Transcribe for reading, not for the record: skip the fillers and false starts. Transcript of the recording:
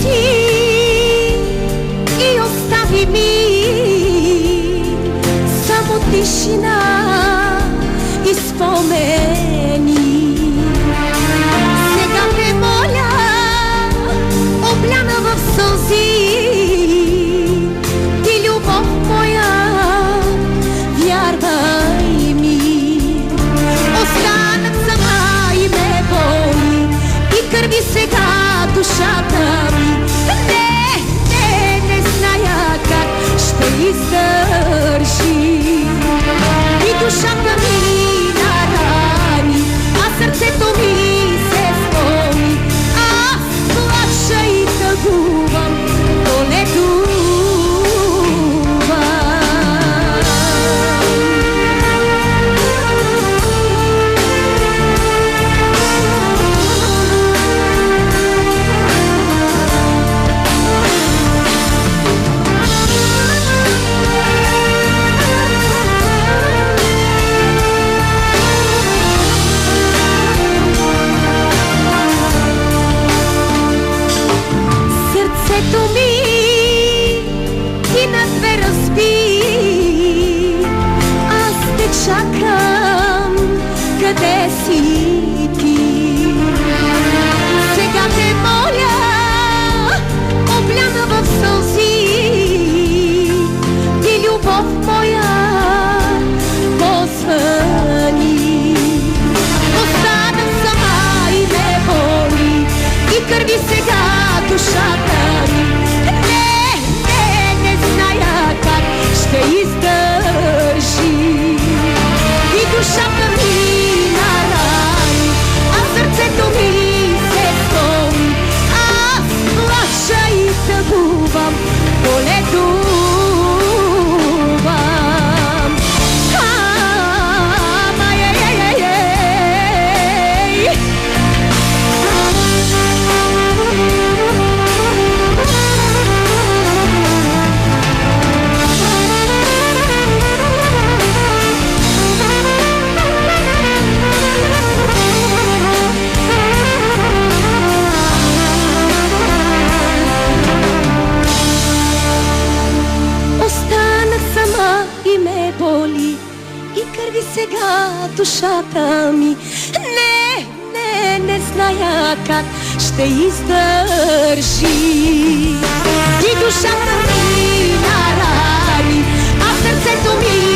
си и остави ми само тишина и спомени. Сега те моля, обляна в сълзи, ти любов моя, вярвай ми. Останах сама и ме боли, и кърви сега душата ми. Не зная как ще издържи. И душата ми нарани, а сърцето ми се сломи. Аз плача и тъгувам, боледувам. Сърцето ми ти на две разби, аз те чакам, къде си ти? Сега те моля, обляна в сълзи, ти любов моя, позвъни. Останах сама и ме боли, и кърви сега душата ми. Не зная как ще издържи. И душата ми нарани, а сърцето ми се сломи. Аз плача и тъгувам, боледувам. Сега душата ми. Не зная как ще издържи. И душата ми нарани, а сърцето ми